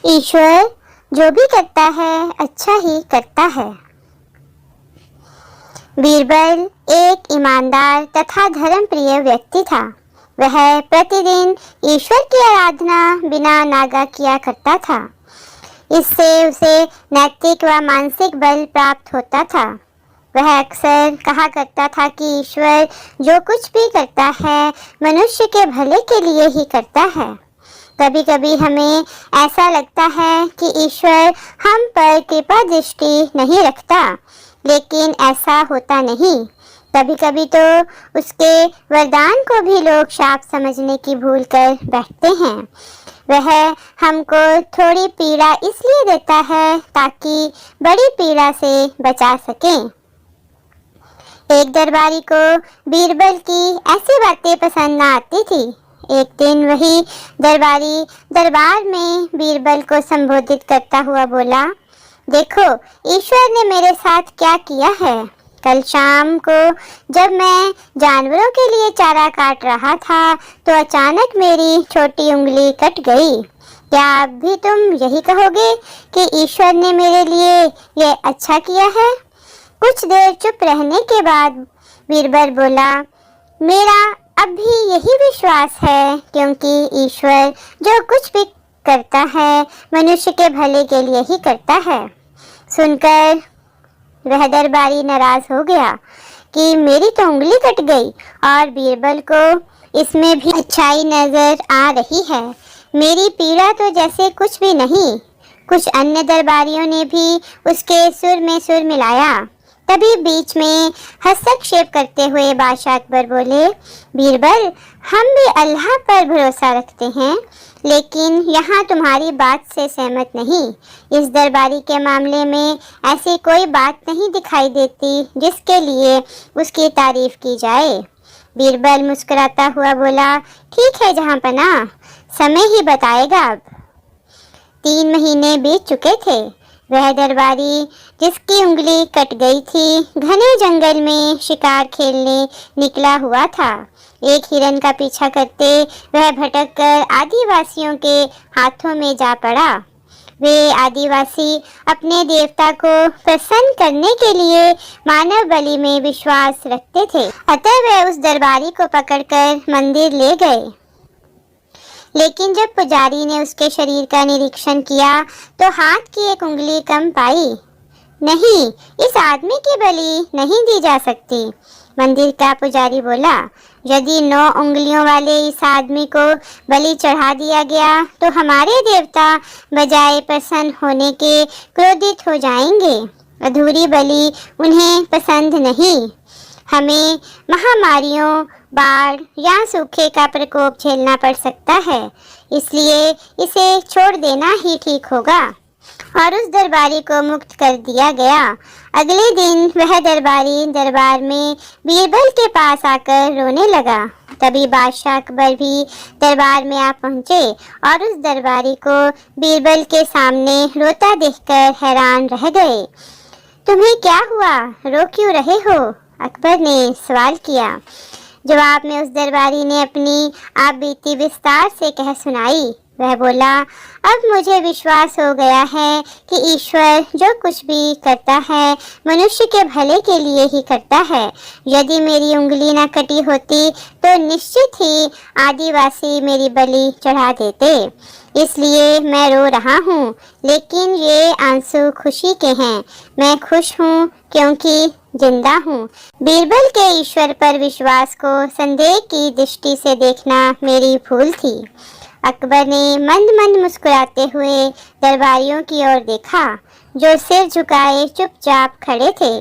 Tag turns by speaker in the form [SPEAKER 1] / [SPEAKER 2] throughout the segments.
[SPEAKER 1] ईश्वर जो भी करता है अच्छा ही करता है। बीरबल एक ईमानदार तथा धर्मप्रिय व्यक्ति था। वह प्रतिदिन ईश्वर की आराधना बिना नागा किया करता था। इससे उसे नैतिक व मानसिक बल प्राप्त होता था। वह अक्सर कहा करता था कि ईश्वर जो कुछ भी करता है मनुष्य के भले के लिए ही करता है। कभी कभी हमें ऐसा लगता है कि ईश्वर हम पर कृपा दृष्टि नहीं रखता, लेकिन ऐसा होता नहीं। कभी कभी तो उसके वरदान को भी लोग शाप समझने की भूल कर बैठते हैं। वह हमको थोड़ी पीड़ा इसलिए देता है ताकि बड़ी पीड़ा से बचा सके। एक दरबारी को बीरबल की ऐसी बातें पसंद न आती थी। एक दिन वही दरबारी दरबार में बीरबल को संबोधित करता हुआ बोला, देखो ईश्वर ने मेरे साथ क्या किया है। कल शाम को जब मैं जानवरों के लिए चारा काट रहा था तो अचानक मेरी छोटी उंगली कट गई। क्या अब भी तुम यही कहोगे कि ईश्वर ने मेरे लिए ये अच्छा किया है? कुछ देर चुप रहने के बाद बीरबल बोला, मेरा अब भी यही विश्वास है, क्योंकि ईश्वर जो कुछ भी करता है मनुष्य के भले के लिए ही करता है। सुनकर वह दरबारी नाराज हो गया कि मेरी तो उंगली कट गई और बीरबल को इसमें भी अच्छाई नजर आ रही है। मेरी पीड़ा तो जैसे कुछ भी नहीं। कुछ अन्य दरबारियों ने भी उसके सुर में सुर मिलाया। तभी बीच में हस्तक्षेप करते हुए बादशाह अकबर बोले, बीरबल हम भी अल्लाह पर भरोसा रखते हैं, लेकिन यहाँ तुम्हारी बात से सहमत नहीं। इस दरबारी के मामले में ऐसी कोई बात नहीं दिखाई देती जिसके लिए उसकी तारीफ की जाए। बीरबल मुस्कुराता हुआ बोला, ठीक है जहाँपनाह, समय ही बताएगा। अब 3 महीने बीत चुके थे। वह दरबारी जिसकी उंगली कट गई थी घने जंगल में शिकार खेलने निकला हुआ था। एक हिरन का पीछा करते वह भटक कर आदिवासियों के हाथों में जा पड़ा। वे आदिवासी अपने देवता को प्रसन्न करने के लिए मानव बलि में विश्वास रखते थे, अतः वे उस दरबारी को पकड़कर मंदिर ले गए। लेकिन जब पुजारी ने उसके शरीर का निरीक्षण किया तो हाथ की एक उंगली कम पाई। नहीं, इस आदमी की बलि नहीं दी जा सकती। मंदिर का पुजारी बोला, यदि 9 उंगलियों वाले इस आदमी को बलि चढ़ा दिया गया तो हमारे देवता बजाय प्रसन्न होने के क्रोधित हो जाएंगे। अधूरी बलि उन्हें पसंद नहीं। हमें महामारियों, बाढ़ या सूखे का प्रकोप झेलना पड़ सकता है, इसलिए इसे छोड़ देना ही ठीक होगा। और उस दरबारी को मुक्त कर दिया गया। अगले दिन वह दरबारी दरबार में बीरबल के पास आकर रोने लगा। तभी बादशाह अकबर भी दरबार में आ पहुंचे और उस दरबारी को बीरबल के सामने रोता देखकर हैरान रह गए। तुम्हें क्या हुआ, रो क्यों रहे हो? अकबर ने सवाल किया। जवाब में उस दरबारी ने अपनी आप बीती विस्तार से कह सुनाई। वह बोला, अब मुझे विश्वास हो गया है कि ईश्वर जो कुछ भी करता है मनुष्य के भले के लिए ही करता है। यदि मेरी उंगली न कटी होती तो निश्चित ही आदिवासी मेरी बलि चढ़ा देते। इसलिए मैं रो रहा हूँ, लेकिन ये आंसू खुशी के हैं। मैं खुश हूँ क्योंकि जिंदा हूँ। बीरबल के ईश्वर पर विश्वास को संदेह की दृष्टि से देखना मेरी भूल थी। अकबर ने मंद मंद मुस्कुराते हुए दरबारियों की ओर देखा, जो सिर झुकाए चुपचाप खड़े थे।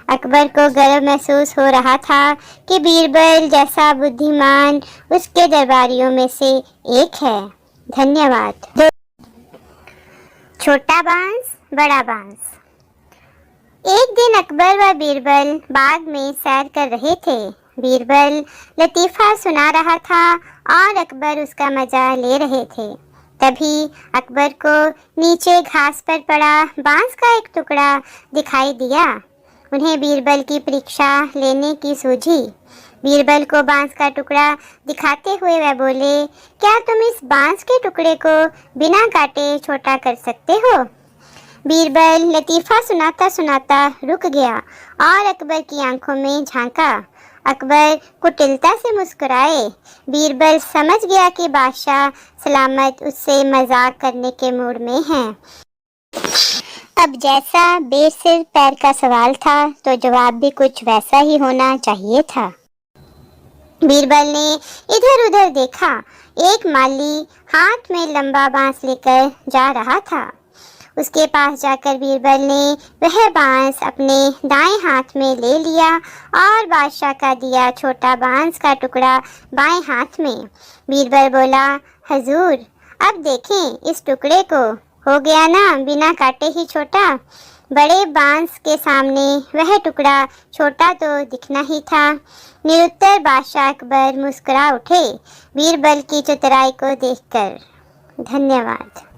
[SPEAKER 1] अकबर को गर्व महसूस हो रहा था कि बीरबल जैसा बुद्धिमान उसके दरबारियों में से एक है। धन्यवाद। छोटा बांस बड़ा बांस। एक दिन अकबर व बीरबल बाग में सैर कर रहे थे। बीरबल लतीफ़ा सुना रहा था और अकबर उसका मजा ले रहे थे। तभी अकबर को नीचे घास पर पड़ा बांस का एक टुकड़ा दिखाई दिया। उन्हें बीरबल की परीक्षा लेने की सूझी। बीरबल को बांस का टुकड़ा दिखाते हुए वह बोले, क्या तुम इस बांस के टुकड़े को बिना काटे छोटा कर सकते हो? बीरबल लतीफ़ा सुनाता सुनाता रुक गया और अकबर की आंखों में झांका। अकबर कुटिलता से मुस्कुराए। बीरबल समझ गया कि बादशाह सलामत उससे मजाक करने के मूड में हैं। अब जैसा बेर सिर पैर का सवाल था तो जवाब भी कुछ वैसा ही होना चाहिए था। बीरबल ने इधर उधर देखा। एक माली हाथ में लंबा बांस लेकर जा रहा था। उसके पास जाकर बीरबल ने वह बांस अपने दाएं हाथ में ले लिया और बादशाह का दिया छोटा बांस का टुकड़ा बाएं हाथ में। बीरबल बोला, हजूर, अब देखें इस टुकड़े को, हो गया ना बिना काटे ही छोटा। बड़े बांस के सामने वह टुकड़ा छोटा तो दिखना ही था। निरुत्तर बादशाह अकबर मुस्कुरा उठे बीरबल की चतुराई को देखकर। धन्यवाद।